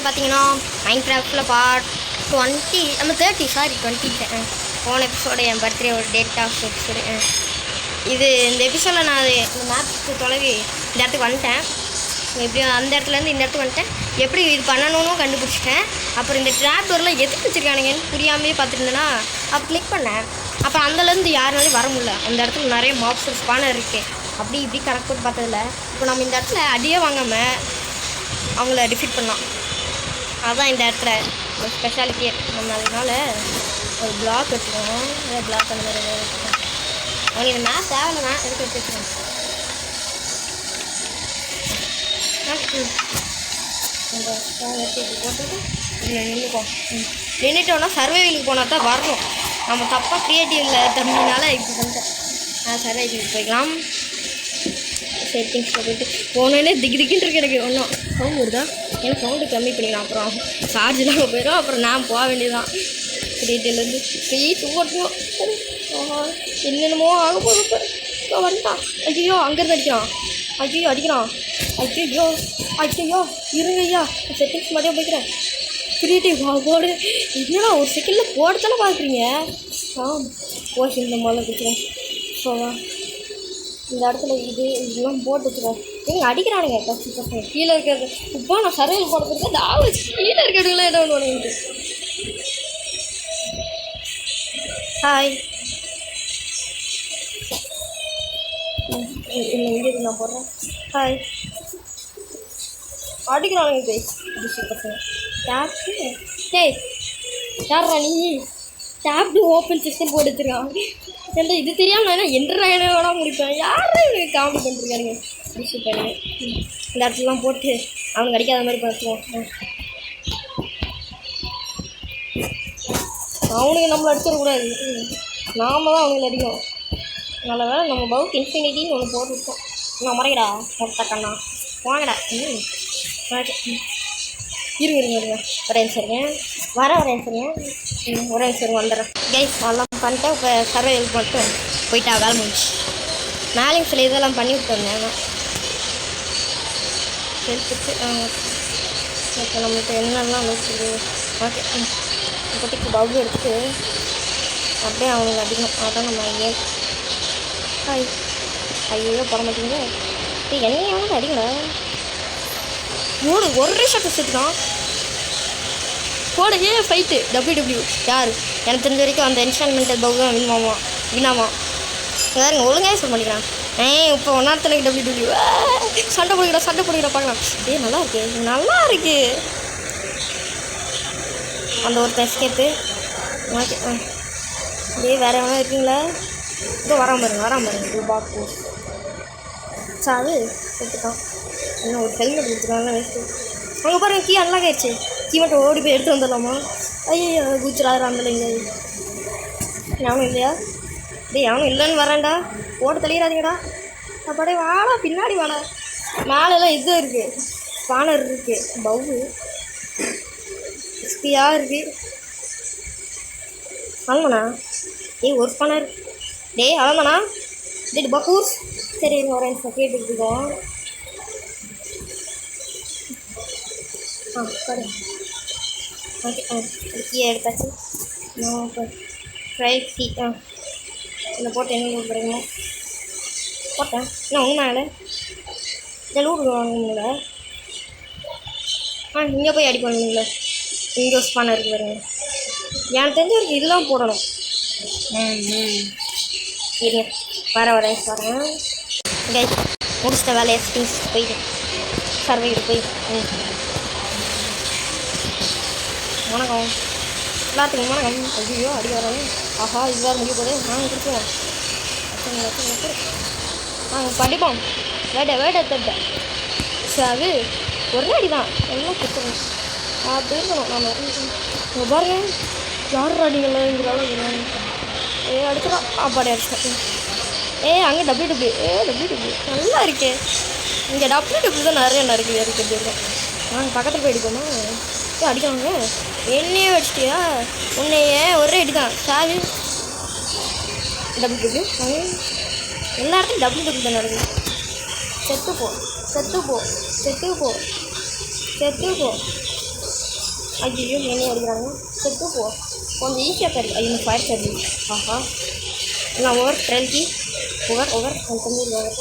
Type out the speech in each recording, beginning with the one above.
வந்து பார்த்தீங்கன்னா மைன்கிராஃப்டில் பார்ட் 20 நம்ம 30 சாரி 20 போன எபிசோடு என் பர்த்டே ஒரு டேட் ஆஃப் எபிசோடு இது இந்த எபிசோடில் நான் இந்த மேப்க்கு தொலைவி இந்த இடத்துக்கு வந்துட்டேன். எப்படியும் அந்த இடத்துலேருந்து இந்த இடத்துக்கு வந்துட்டேன். எப்படி இது பண்ணணும்னு கண்டுபிடிச்சிட்டேன். அப்புறம் இந்த ட்ராப் டோர்லாம் எதுக்கு வச்சுருக்கானுங்கன்னு புரியாமே பார்த்துருந்தேன்னா அப்போ கிளிக் பண்ணேன். அப்புறம் அந்தலேருந்து யாருனாலையும் வர முடியல. அந்த இடத்துல நிறைய மாப்ஸ் ஸ்பானர் இருக்குது. அப்படி இப்படி கணக்கு போட்டு பார்த்ததில்ல. இப்போ நம்ம இந்த இடத்துல அடியே வாங்காமல் அவங்கள டிஃபீட் பண்ணலாம். அதுதான் இந்த இடத்துல ஒரு ஸ்பெஷாலிட்டியே. நம்ம அதனால ஒரு பிளாக் வச்சுக்கோம். பிளாக் அந்த மாதிரி வச்சுக்கோம். அவங்களுக்கு இந்த மேப் தேவையில்லைனா எதுக்கு எடுத்து வச்சுக்கோங்க. போட்டுட்டு இதில் நின்றுக்கோம். நின்றுட்டோன்னா சர்வைவலுக்கு போனால் தான் வரணும். நம்ம தப்பாக க்ரியேட்டிவில் தம்பினால இப்படி பண்ணிட்டேன். சர்வைவலுக்கு போய்க்கலாம். செட்டிங்ஸில் போய்ட்டு போனோடனே திக்குன்னு இருக்கு. எனக்கு ஒன்றும் சவுண்ட் வருதா? எனக்கு சவுண்டு கம்மி பண்ணிக்கலாம். அப்புறம் சார்ஜெலாம் போயிடும். அப்புறம் நான் போக வேண்டியதுதான். கிரியேட்டிவ்லேருந்து ஸ்வீட் ஓட்டணும். என்னென்னமோ ஆக போகுது. வந்துட்டான். ஐயோ அங்கேருந்து அடிக்கிறான். ஐயோ அடிக்கிறான். ஐயோ ஐயோ இருங்கய்யா. செட்டிங்ஸ் மாதிரியே போய்க்கிறேன். கிரியேட்டிவ் போடு. என்னடா ஒரு செகண்டில் போடத்தானே பார்க்குறீங்க. போச்சு இந்த முதல்ல பிடிச்சிடும். ஸோவா இந்த இடத்துல இதெல்லாம் போட்டு வச்சுக்கோம். எங்கே அடிக்கிறானுங்க பசங்க கீழே இருக்கிறது. இப்போ நான் சர்வைல் போட போகிறேன். நான் வச்சு கீழே இருக்கிறதுலாம் ஏதோ ஒன்று பண்ணிட்டு. ஹாய் இங்கே நான் போடுறேன். ஹாய் அடிக்கிறானுங்க பசங்க. டேப்டு டேய் யாரா நீ? டேப்டு ஓப்பன் சிஸ்டம் போட்டு வச்சுருக்கான். ஏன்டா இது தெரியாமல் நான் என்ன வேணால் முடிப்பேன். யாரும் எனக்கு காமெடி பண்ணிருக்கானுங்க. டிஸ்டர்ப் பண்ணுங்க. இந்த இடத்துலலாம் போட்டு அவனுக்கு அடிக்காத மாதிரி பார்த்துவோம். அவனுக்கு நம்மளை அடிச்சிடக்கூடாது. நாம தான் அவனுக்கு அடிக்கும். நல்ல வேலை நம்ம பவுக் இன்ஃபினிட்டின்னு ஒன்று போட்டுருக்கோம். நான் முறையடா மொட்டை கண்ணா வாங்கடா. இருங்க ஒரே சரிங்க ஒரே சரி வந்துடுறேன். கைஸ் எல்லாம் பண்ணிட்டேன். இப்போ சர்வைவல் மட்டும் போயிட்டா வேலை முடிச்சு. மேலேயும் சில இதெல்லாம் பண்ணி விட்டு வந்தேன். எடுத்துட்டு இப்போ நம்மளுக்கு என்னெல்லாம் இருக்குது. ஓகே இப்போதைக்கு பவுல் எடுத்து அப்படியே அவங்களுக்கு அடிக்கணும். அதான் நம்ம ஏன் ஐயோ போட மாட்டீங்க. என்னையும் அவனுக்கு அடிக்கல. மூடு ஒரே ஷாட்டை சேர்த்துக்கான். போட ஃபைட்டு டபிள்யூ யார் எனக்கு தெரிஞ்ச வரைக்கும் அந்த இன்ஸ்டால்மெண்ட் பவுகம் வினாமா யாருங்க ஒழுங்காக சொல்ல மாட்டேங்கிறான். இப்போ ஒன்னாத்தனைக்கு டபிள்யூ சண்டை போடுகிற பார்க்கலாம். நல்லா இருக்கு அந்த ஒருத்தன் எஸ்கேப்பு. ஓகே வேறு எவனா இருக்கீங்களா? இதோ வராமல் பாருங்க இது பாக்கு சாது எடுத்துக்கான். இன்னும் ஒரு ஹெல்மெட் கொடுத்துருக்காங்க வேஸ்ட்டு. அங்கே பாருங்கள் கீ அன்லாக் ஆயிடுச்சு. கீ மட்டும் ஓடி போய் எடுத்து வந்துடலாமா? ஐயோ குச்சிராது அந்தலைங்க. எவனும் இல்லையா? எவனும் இல்லைன்னு வரேன்டா. ஓட்டு தள்ளிடாதீங்கடா. அப்படியே வாடா பின்னாடி வாடா. மேலெல்லாம் இது இருக்குது. ஸ்பானர் இருக்குது. பவு எக்ஸ்பியாக இருக்குது. அழங்கண்ணா ஒரு ஸ்பானர் அழங்கண்ணா பக்கூஸ். சரி ஒரு கேட்டுருக்கோம். கடை ஓகே கீயை எடுத்தாச்சு. இப்போ ஃப்ரை கீ இதில் போட்டு என்ன கொடுக்குறீங்க போட்டேன். என்ன உண்மையில இதில் வாங்குங்கள. இங்கே போய் அடி பண்ணுவீங்களே. இங்கே ஸ்பானர் இருக்குது பாருங்க. எனக்கு தெரிஞ்ச வரைக்கும் இதெல்லாம் போடணும். சரிங்க வரேன் பாருங்கள். கைஸ் முடிச்சிட்ட வேலையை ஸ்பின்ஸ் போயிட்டு சர்வைக்கு போய் வணக்கம் எல்லாத்துக்கும் வணக்கம். ஐயோ அடிக்க வராங்க. ஆஹா இதுவாக முடிய போதே நாங்கள் கொடுத்துருவோம். நாங்கள் படிப்போம். வேட்டை சாது ஒரே அடி தான் எல்லாம் கொடுத்துருவோம். அப்படி இருக்கணும். நம்ம பாருங்க யார் அடிங்களாங்கிறாலும் அடிச்சிடலாம். அப்பாடி அடிச்சிட்டேன். அங்கே டபிள்யூ நல்லா இருக்கே. இங்கே டபிள்யூ தான் நிறைய இருக்குது. நாங்கள் பக்கத்தில் போய் அடிப்போமா? அடிக்கிறாங்க. என்னையே வச்சிட்டியா? உன்னையே ஒரே அடி தான் சாவி. டபிள்யூ எல்லா இடத்துலையும் டபிள்யூ தான் நடக்குது. செத்து போ ஐயோ என்ன அடிக்கிறாங்க செத்து போ கொஞ்சம் ஈஸியாக தருது ஐயோ ஃபயர் தருது ஆஹா நான் ஓவர் ட்ரெல்கி ஓவர் ஓவர் அந்த தம்பி ஓவர்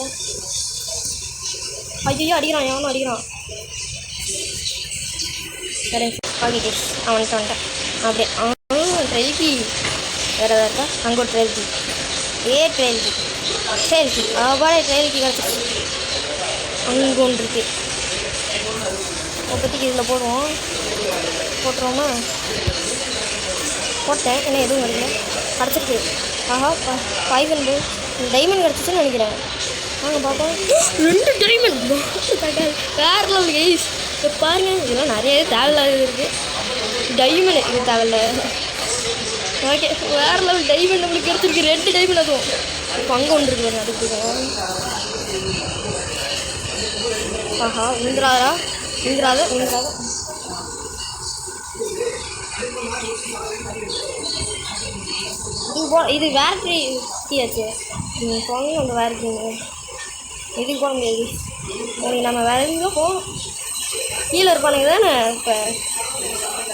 ஐயோ அடிக்கிறான் எவனும் அடிக்கிறான் சரி ஆகிட்டே அவன்கிட்ட வந்துட்டேன் அப்படியே ட்ரெல்கி வேறு எதாவது இருக்கா அங்கே ஒரு ட்ரெல்கி ட்ரெல்கி அவ்வாறு ட்ரெல்கி கிடச்சிச்சு அங்கே ஒன்று இருக்குது இப்போதைக்கு இதில் போட்டுருவோமா போட்டேன் ஏன்னா எதுவும் கிடைக்கல கிடச்சிருக்கு ஆஹா 500 டைமண்ட் கிடச்சிச்சுன்னு நினைக்கிறேன் வாங்க பார்ப்போம் 2 டைமண்ட் வேறு லெவல் கைஸ் இப்போ பாருங்கள் இதெல்லாம் நிறைய தேவையில்லாத இருக்குது டைமண்ட் இது தேவையில்ல ஓகே வேறு லெவல் டைமண்ட் நம்மளுக்கு கிடச்சிருக்கு 2 டைமண்ட் அதுவும் இப்போ அங்கே ஒன்று இருக்குது பாருங்க அதுக்கு ஆஹா விழுந்துடாதா விழுந்துடாத இது வேர்ட்ரி கீயாச்சு போங்க அந்த வேர்ட்ரிங்க இதுக்கு போக முடியாது நம்ம வேறு எங்கேயோ போகணும் கீழே இருப்பானுங்க தானே இப்போ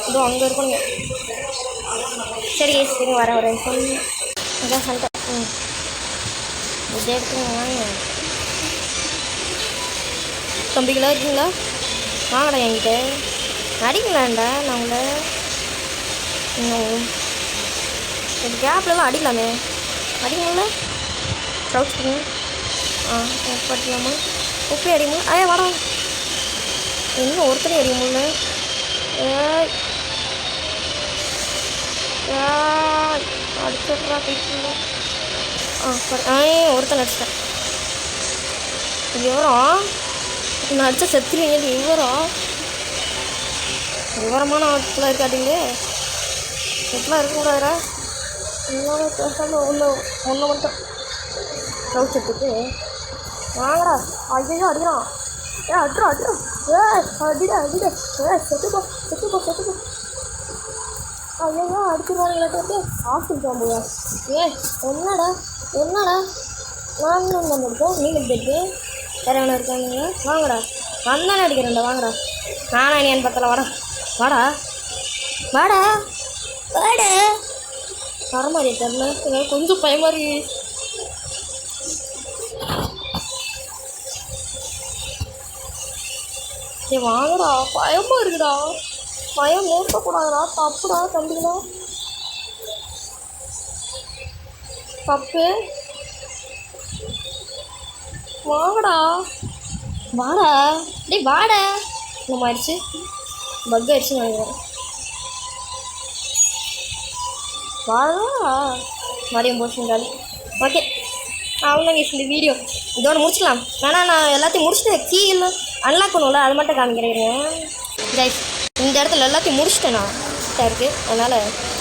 இதோ அங்கே இருப்பானுங்க சரி சரி வரேன் அதான் சொல்லிட்டேன் இதை எடுத்துங்க வாங்க தம்பிகளா இருக்கீங்களா வாங்கடா என்கிட்ட அடிக்கலாம்டா நான் உங்களை இன்னும் கேப்லலாம் அடிக்கலாமே அடிக்கல க்ரௌச்சுங்க படிக்கலாமா உப்பே அடிக்கணும் வாடா இன்னும் ஒருத்தரையும் அடிக்க முடியல அடிச்சிட்றா கைக்குள்ள ஒருத்தன் அடிச்சிட்டேன் விவரம் நான் அடித்தா செத்துருவீங்க விவரமான ஆட்களாக இருக்காட்டிங்களே இப்பெல்லாம் இருக்கக்கூடாதுரா இன்னொரு பேசாமல் ஒன்று மட்டும் க்ரௌச்சத்துக்கு வாங்கடா ஐயோ அடிக்கிறான் அடிடா அடிடா செத்துப்போ ஐயோ அடிச்சிருவாங்களே கேட்டு ஹாஸ்டல் போகும்போதா என்னடா நான் நம்ம இருக்கோம் நீங்கள் போயிட்டு வேறு எவனா இருக்காங்க வாங்கடா வந்தானே அடிக்கிறேன்டா வாங்கடா நானா நீ பக்கத்தில் வாடா வர மாதிரி தெரில கொஞ்சம் பயமாக இருக்கு வாங்கடா பயமாக இருக்குடா பயம் நேர்க்கக்கூடாதுடா தப்புடா தம்பிங்களா தப்பு வாடா இந்த மாதிரிச்சு பக் ஆயிடுச்சுன்னு நினைக்கிறேன் வாடா மறுபடியும் போச்சுட்டாலும் ஓகே அவ்வளோங்க இந்த வீடியோ இதோட முடிச்சிடலாம் வேணா நான் எல்லாத்தையும் முடிச்சுட்டு கீ இல்லை அன்லாக் பண்ணுவோம்ல அது மட்டும் காமிக்கிறேன் கைஸ் இந்த இடத்துல எல்லாத்தையும் முடிச்சிட்டேன் நான் இருக்குது அதனால்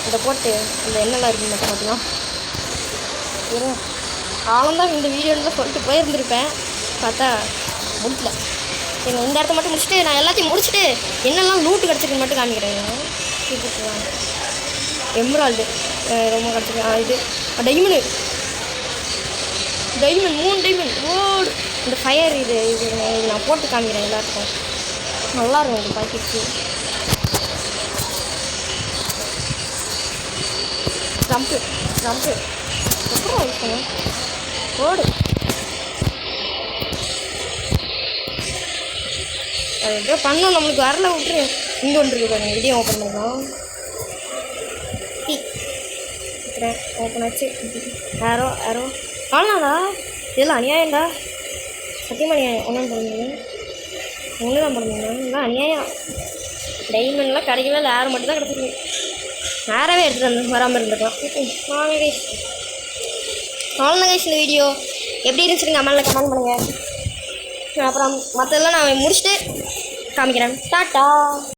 இதை போட்டு இந்த என்னெல்லாம் இருக்குன்னு மட்டும் பார்க்கலாம் அவன்தான் இந்த வீடியோன்னு சொல்லிட்டு போயிருந்துருப்பேன் பார்த்தா முடிக்கல சரி இந்த இடத்த மட்டும் முடிச்சுட்டு நான் எல்லாத்தையும் முடிச்சுட்டு என்னெல்லாம் லூட்டு கிடச்சிருக்குன்னு மட்டும் காமிக்கிறேன் எம்ரால்டு ரொம்ப கிடச்சிருக்கேன் இது டைமண்ட் 3 டைமண்ட் ஓடு இந்த ஃபயர் இது நான் போட்டு காமிக்கிறேன் எல்லாருக்கும் நல்லாயிருக்கும் இது பாக்கெட்ஸு ஜம்ப்பு அப்புறம் யூஸ் பண்ணேன் ஓடு அது எப்படியோ பண்ணோம் நம்மளுக்கு வரல விட்டுரு இங்கே ஒன்று இருக்குது பாருங்க இதையும் ஓப்பன் பண்ணலாம் ஓப்பன் ஆச்சு ஆரோ காணாடா இதெல்லாம் அநியாயம்டா சத்தியமாக அநியாயம் ஒன்றும் பண்ணுங்க இதெல்லாம் அநியாயம் டைமண்ட்லாம் கிடைக்கவே இல்லை யாரும் மட்டும் தான் கிடச்சிருக்கு நேரவே எடுத்துகிட்டு வராமல் இருந்துக்கலாம் அவ்வளோதான் கைஸ் இந்த வீடியோ எப்படி இருந்துச்சுன்னு கமெண்ட் பண்ணுங்கள் அப்புறம் மற்றதெல்லாம் நான் முடிச்சுட்டு காமிக்கிறேன் டாட்டா